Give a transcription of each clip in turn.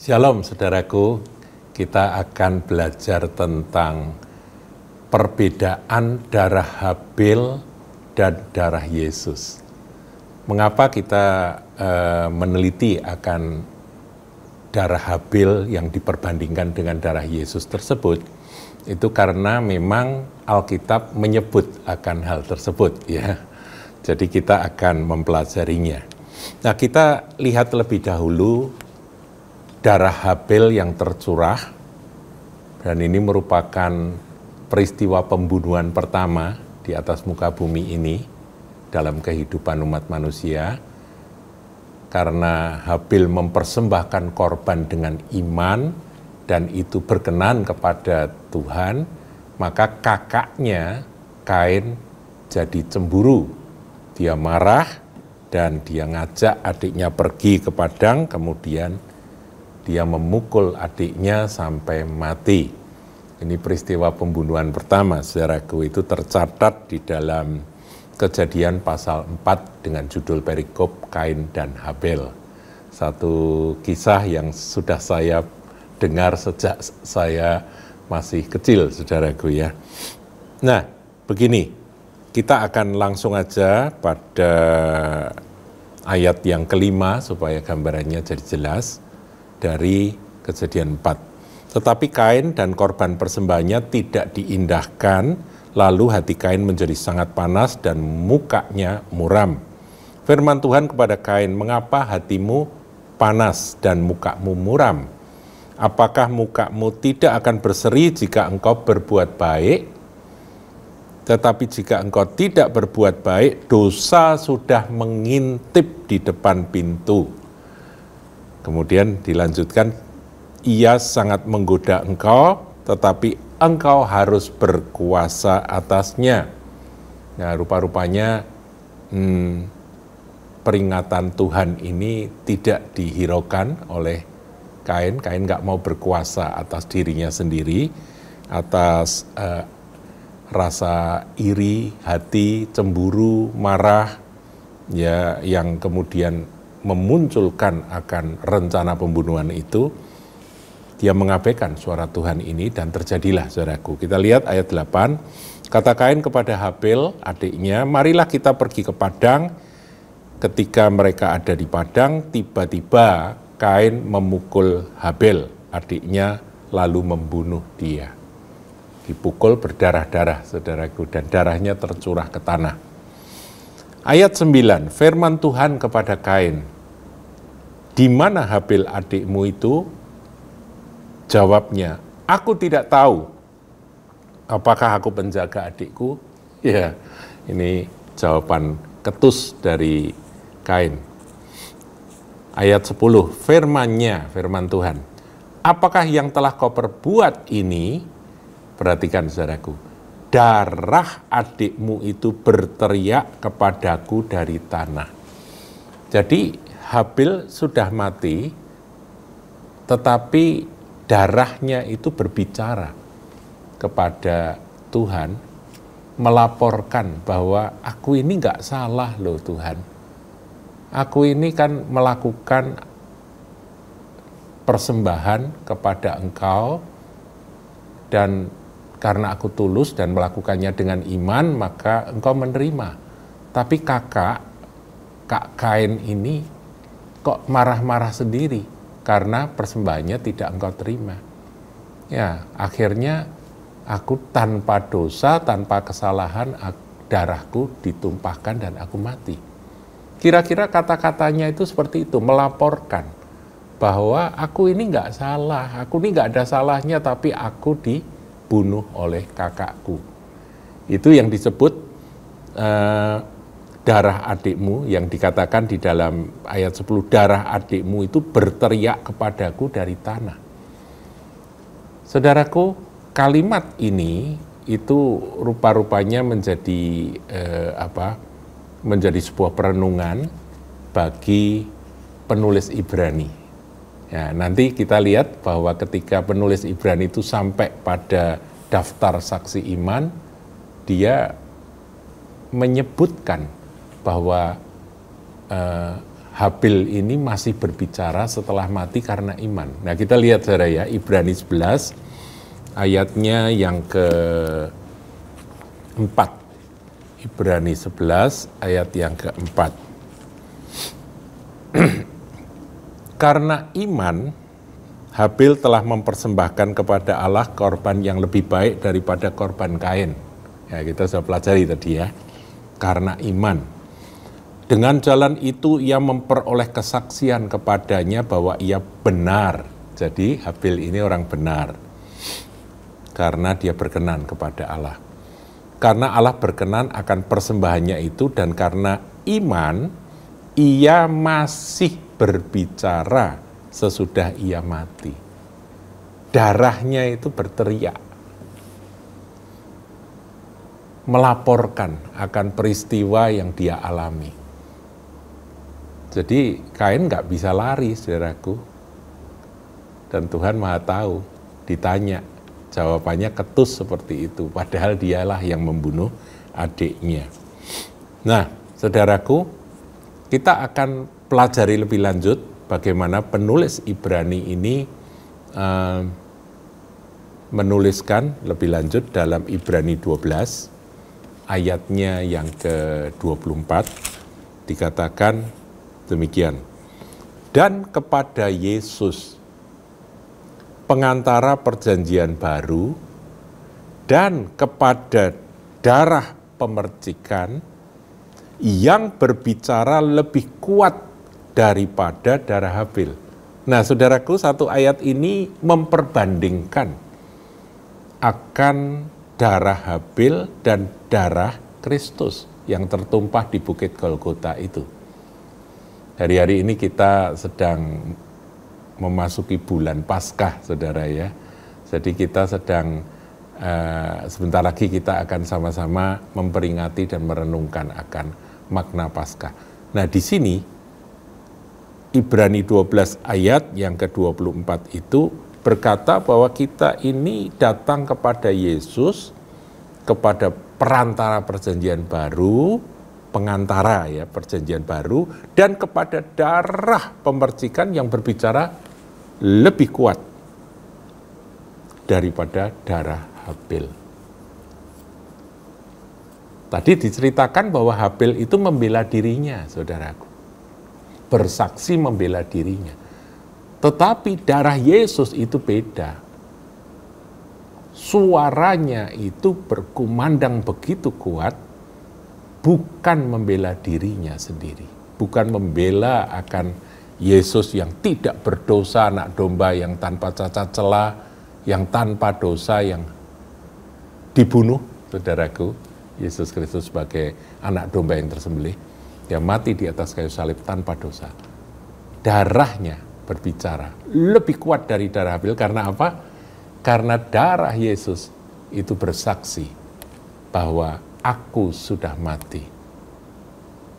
Shalom saudaraku, kita akan belajar tentang perbedaan darah Habel dan darah Yesus. Mengapa kita meneliti akan darah Habel yang diperbandingkan dengan darah Yesus tersebut? Itu karena memang Alkitab menyebut akan hal tersebut, ya. Jadi kita akan mempelajarinya. Nah, kita lihat lebih dahulu darah Habel yang tercurah, dan ini merupakan peristiwa pembunuhan pertama di atas muka bumi ini dalam kehidupan umat manusia, karena Habel mempersembahkan korban dengan iman dan itu berkenan kepada Tuhan, maka kakaknya Kain jadi cemburu. Dia marah dan dia ngajak adiknya pergi ke padang, kemudian dia memukul adiknya sampai mati. Ini peristiwa pembunuhan pertama, saudaraku, itu tercatat di dalam Kejadian pasal 4 dengan judul perikop Kain dan Habel. Satu kisah yang sudah saya dengar sejak saya masih kecil, saudaraku, ya. Nah, begini, kita akan langsung aja pada ayat yang kelima supaya gambarannya jadi jelas. Dari Kejadian 4. Tetapi Kain dan korban persembahannya tidak diindahkan, lalu hati Kain menjadi sangat panas dan mukanya muram. Firman Tuhan kepada Kain, "Mengapa hatimu panas dan mukamu muram? Apakah mukamu tidak akan berseri jika engkau berbuat baik? Tetapi jika engkau tidak berbuat baik, dosa sudah mengintip di depan pintu." Kemudian dilanjutkan, "Ia sangat menggoda engkau, tetapi engkau harus berkuasa atasnya." Nah, rupa-rupanya peringatan Tuhan ini tidak dihiraukan oleh Kain. Kain nggak mau berkuasa atas dirinya sendiri, atas rasa iri, hati, cemburu, marah, ya, yang kemudian memunculkan akan rencana pembunuhan itu. Dia mengabaikan suara Tuhan ini dan terjadilah, saudaraku. Kita lihat ayat 8, kata Kain kepada Habel adiknya, "Marilah kita pergi ke padang." Ketika mereka ada di padang, tiba-tiba Kain memukul Habel adiknya lalu membunuh dia. Dipukul berdarah-darah, saudaraku, dan darahnya tercurah ke tanah. Ayat 9, firman Tuhan kepada Kain, "Di mana Habel adikmu itu?" Jawabnya, "Aku tidak tahu. Apakah aku penjaga adikku?" Ya, ini jawaban ketus dari Kain. Ayat 10, firman Tuhan, "Apakah yang telah kau perbuat ini?" Perhatikan, saudaraku, "Darah adikmu itu berteriak kepadaku dari tanah." Jadi Habel sudah mati, tetapi darahnya itu berbicara kepada Tuhan, melaporkan bahwa aku ini nggak salah loh Tuhan. Aku ini kan melakukan persembahan kepada Engkau, dan karena aku tulus dan melakukannya dengan iman, maka Engkau menerima. Tapi Kak Kain ini kok marah-marah sendiri karena persembahannya tidak engkau terima. Ya, akhirnya aku tanpa dosa, tanpa kesalahan, darahku ditumpahkan dan aku mati. Kira-kira kata-katanya itu seperti itu, melaporkan bahwa aku ini nggak salah, aku ini nggak ada salahnya, tapi aku dibunuh oleh kakakku. Itu yang disebut darah adikmu, yang dikatakan di dalam ayat 10, darah adikmu itu berteriak kepadaku dari tanah. Saudaraku, kalimat ini itu rupa-rupanya menjadi menjadi sebuah perenungan bagi penulis Ibrani. Ya, nanti kita lihat bahwa ketika penulis Ibrani itu sampai pada daftar saksi iman, dia menyebutkan bahwa Habil ini masih berbicara setelah mati karena iman. Nah, kita lihat saudara ya, Ibrani 11 ayatnya yang ke-4. Ibrani 11 ayat yang ke-4. Karena iman, Habil telah mempersembahkan kepada Allah korban yang lebih baik daripada korban Kain. Ya, kita sudah pelajari tadi ya. Karena iman. Dengan jalan itu ia memperoleh kesaksian kepadanya bahwa ia benar. Jadi Habil ini orang benar. Karena dia berkenan kepada Allah. Karena Allah berkenan akan persembahannya itu, dan karena iman, ia masih berbicara sesudah ia mati. Darahnya itu berteriak. Melaporkan akan peristiwa yang dia alami. Jadi Kain nggak bisa lari, saudaraku. Dan Tuhan Maha tahu, ditanya, jawabannya ketus seperti itu. Padahal dialah yang membunuh adiknya. Nah, saudaraku, kita akan pelajari lebih lanjut bagaimana penulis Ibrani ini menuliskan lebih lanjut dalam Ibrani 12, ayatnya yang ke-24, dikatakan demikian. Dan kepada Yesus, pengantara perjanjian baru, dan kepada darah pemercikan yang berbicara lebih kuat daripada darah Habil. Nah, saudaraku, satu ayat ini memperbandingkan akan darah Habil dan darah Kristus yang tertumpah di Bukit Golgota itu. Hari-hari ini kita sedang memasuki bulan Paskah, saudara ya. Jadi kita sedang, sebentar lagi kita akan sama-sama memperingati dan merenungkan akan makna Paskah. Nah, di sini, Ibrani 12 ayat yang ke-24 itu berkata bahwa kita ini datang kepada Yesus, kepada perantara perjanjian baru, pengantara ya perjanjian baru, dan kepada darah pemercikan yang berbicara lebih kuat daripada darah Habil. Tadi diceritakan bahwa Habil itu membela dirinya, saudaraku. Bersaksi membela dirinya. Tetapi darah Yesus itu beda. Suaranya itu berkumandang begitu kuat, bukan membela dirinya sendiri, bukan membela akan Yesus yang tidak berdosa, anak domba yang tanpa cacat celah, yang tanpa dosa, yang dibunuh, saudaraku, Yesus Kristus sebagai anak domba yang tersembelih, yang mati di atas kayu salib tanpa dosa. Darahnya berbicara lebih kuat dari darah Habil. Karena apa? Karena darah Yesus itu bersaksi bahwa aku sudah mati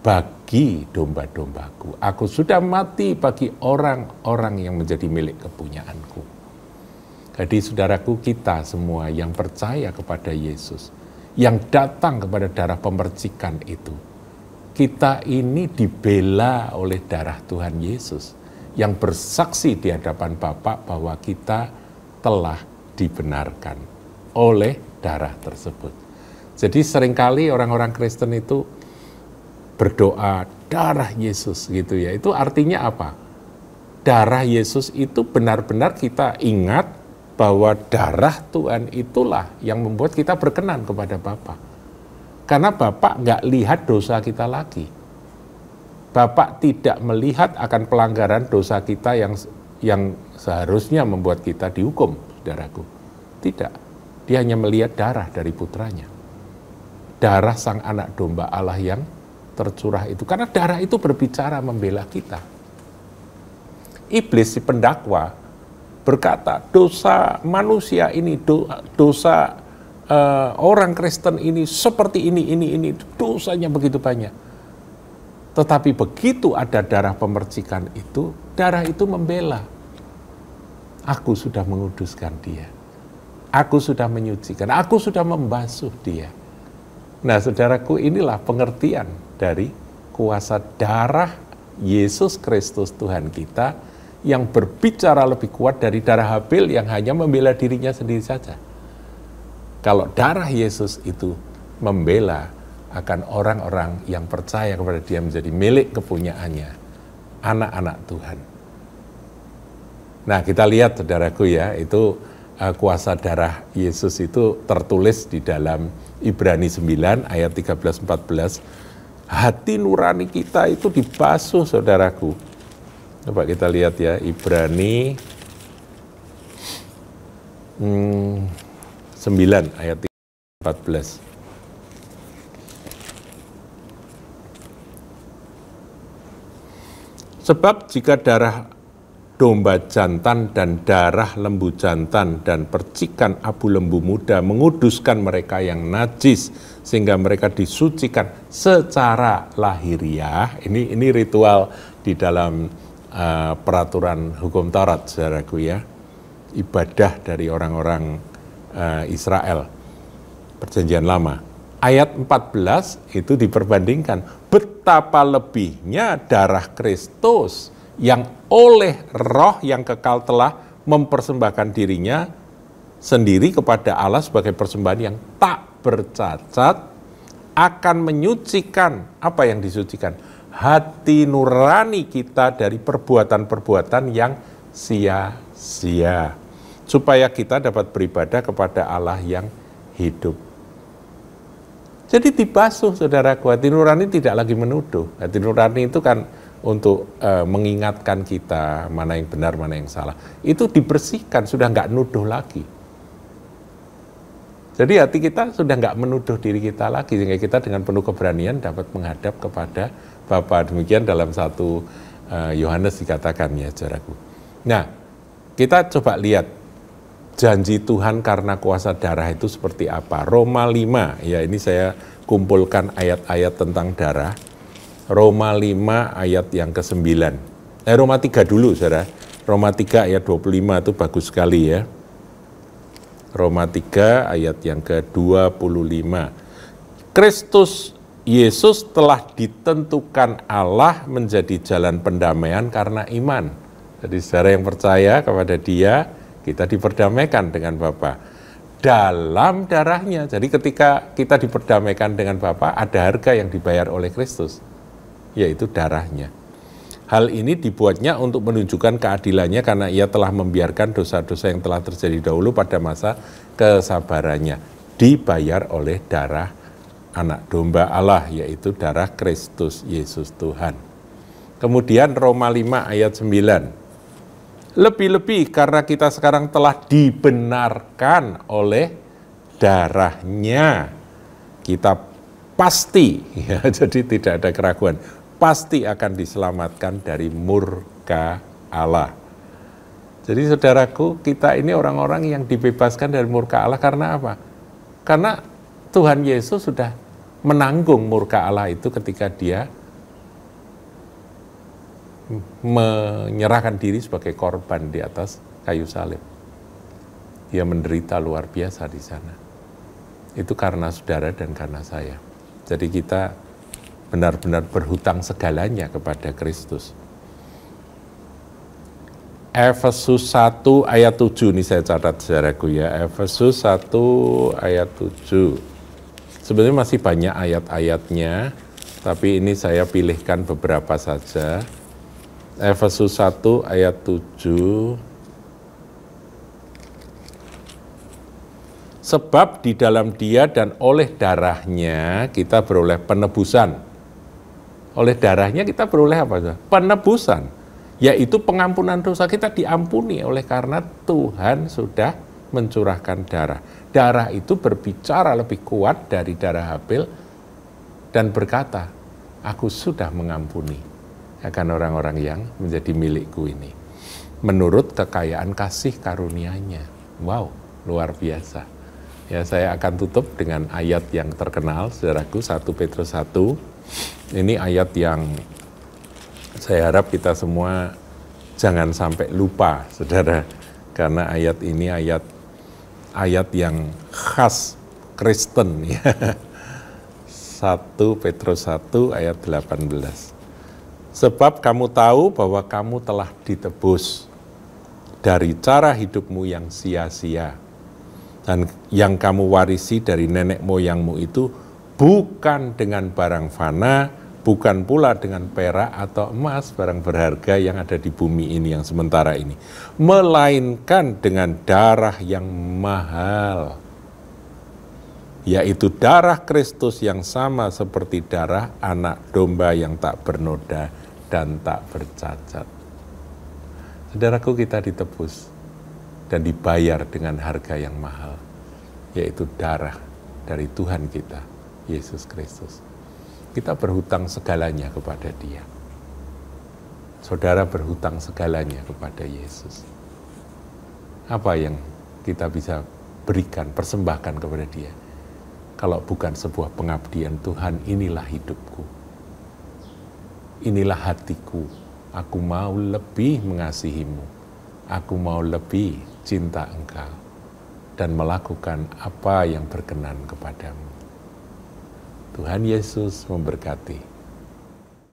bagi domba-dombaku. Aku sudah mati bagi orang-orang yang menjadi milik kepunyaanku. Jadi saudaraku, kita semua yang percaya kepada Yesus, yang datang kepada darah pemercikan itu, kita ini dibela oleh darah Tuhan Yesus, yang bersaksi di hadapan Bapa bahwa kita telah dibenarkan oleh darah tersebut. Jadi seringkali orang-orang Kristen itu berdoa darah Yesus gitu ya. Itu artinya apa? Darah Yesus itu benar-benar kita ingat bahwa darah Tuhan itulah yang membuat kita berkenan kepada Bapa. Karena Bapa nggak lihat dosa kita lagi. Bapa tidak melihat akan pelanggaran dosa kita yang seharusnya membuat kita dihukum, saudaraku. Tidak. Dia hanya melihat darah dari putranya. Darah sang anak domba Allah yang tercurah itu. Karena darah itu berbicara membela kita. Iblis si pendakwa berkata, dosa manusia ini, dosa orang Kristen ini seperti ini, dosanya begitu banyak. Tetapi begitu ada darah pemercikan itu, darah itu membela. Aku sudah menguduskan dia. Aku sudah menyucikan, aku sudah membasuh dia. Nah, saudaraku, inilah pengertian dari kuasa darah Yesus Kristus Tuhan kita yang berbicara lebih kuat dari darah Habel yang hanya membela dirinya sendiri saja. Kalau darah Yesus itu membela akan orang-orang yang percaya kepada Dia menjadi milik kepunyaannya, anak-anak Tuhan. Nah, kita lihat saudaraku ya, itu kuasa darah Yesus itu tertulis di dalam Ibrani 9 ayat 13-14. Hati nurani kita itu dibasuh saudaraku. Coba kita lihat ya, Ibrani 9 ayat 14. Sebab jika darah domba jantan dan darah lembu jantan dan percikan abu lembu muda menguduskan mereka yang najis sehingga mereka disucikan secara lahiriah. Ini ritual di dalam peraturan hukum Taurat, saudaraku ya. Ibadah dari orang-orang Israel, Perjanjian Lama. Ayat 14 itu diperbandingkan betapa lebihnya darah Kristus yang oleh roh yang kekal telah mempersembahkan dirinya sendiri kepada Allah sebagai persembahan yang tak bercacat akan menyucikan, apa yang disucikan? Hati nurani kita dari perbuatan-perbuatan yang sia-sia, supaya kita dapat beribadah kepada Allah yang hidup. Jadi dibasuh saudaraku, hati nurani tidak lagi menuduh. Hati nurani itu kan untuk mengingatkan kita mana yang benar, mana yang salah. Itu dibersihkan, sudah nggak nuduh lagi. Jadi hati kita sudah nggak menuduh diri kita lagi, sehingga kita dengan penuh keberanian dapat menghadap kepada Bapa. Demikian dalam 1 Yohanes dikatakan ya saudaraku. Nah, kita coba lihat janji Tuhan karena kuasa darah itu seperti apa. Roma 5, ya ini saya kumpulkan ayat-ayat tentang darah. Roma 5 ayat yang ke-9. Roma 3 dulu, saudara. Roma 3 ayat 25 itu bagus sekali ya. Roma 3 ayat yang ke-25. Kristus Yesus telah ditentukan Allah menjadi jalan pendamaian karena iman. Jadi saudara yang percaya kepada Dia, kita diperdamaikan dengan Bapa dalam darahnya. Jadi ketika kita diperdamaikan dengan Bapa, ada harga yang dibayar oleh Kristus, yaitu darahnya. Hal ini dibuatnya untuk menunjukkan keadilannya karena Ia telah membiarkan dosa-dosa yang telah terjadi dahulu pada masa kesabarannya, dibayar oleh darah anak domba Allah, yaitu darah Kristus Yesus Tuhan. Kemudian Roma 5 ayat 9. Lebih-lebih karena kita sekarang telah dibenarkan oleh darahnya, kita pasti, ya, jadi tidak ada keraguan, pasti akan diselamatkan dari murka Allah. Jadi saudaraku, kita ini orang-orang yang dibebaskan dari murka Allah karena apa? Karena Tuhan Yesus sudah menanggung murka Allah itu ketika Dia menyerahkan diri sebagai korban di atas kayu salib. Dia menderita luar biasa di sana. Itu karena saudara dan karena saya. Jadi kita benar-benar berhutang segalanya kepada Kristus. Efesus 1 ayat 7, ini saya catat saudaraku ya. Efesus 1 ayat 7. Sebenarnya masih banyak ayat-ayatnya, tapi ini saya pilihkan beberapa saja. Efesus 1 ayat 7. Sebab di dalam Dia dan oleh darahnya kita beroleh penebusan. Oleh darahnya kita beroleh apa? Penebusan, yaitu pengampunan dosa. Kita diampuni oleh karena Tuhan sudah mencurahkan darah. Darah itu berbicara lebih kuat dari darah Habel dan berkata, aku sudah mengampuni akan orang-orang yang menjadi milikku ini, menurut kekayaan kasih karunia-Nya. Wow, luar biasa. Ya, saya akan tutup dengan ayat yang terkenal, saudaraku, 1 Petrus 1. Ini ayat yang saya harap kita semua jangan sampai lupa, saudara, karena ayat ini ayat yang khas Kristen ya. 1 Petrus 1 ayat 18. Sebab kamu tahu bahwa kamu telah ditebus dari cara hidupmu yang sia-sia. Dan yang kamu warisi dari nenek moyangmu itu bukan dengan barang fana, bukan pula dengan perak atau emas, barang berharga yang ada di bumi ini yang sementara ini, melainkan dengan darah yang mahal, yaitu darah Kristus yang sama seperti darah anak domba yang tak bernoda dan tak bercacat. Saudaraku, kita ditebus dan dibayar dengan harga yang mahal, yaitu darah dari Tuhan kita, Yesus Kristus. Kita berhutang segalanya kepada Dia. Saudara berhutang segalanya kepada Yesus. Apa yang kita bisa berikan, persembahkan kepada Dia? Kalau bukan sebuah pengabdian, Tuhan, inilah hidupku. Inilah hatiku. Aku mau lebih mengasihimu. Aku mau lebih cinta Engkau dan melakukan apa yang berkenan kepadamu. Tuhan Yesus memberkati.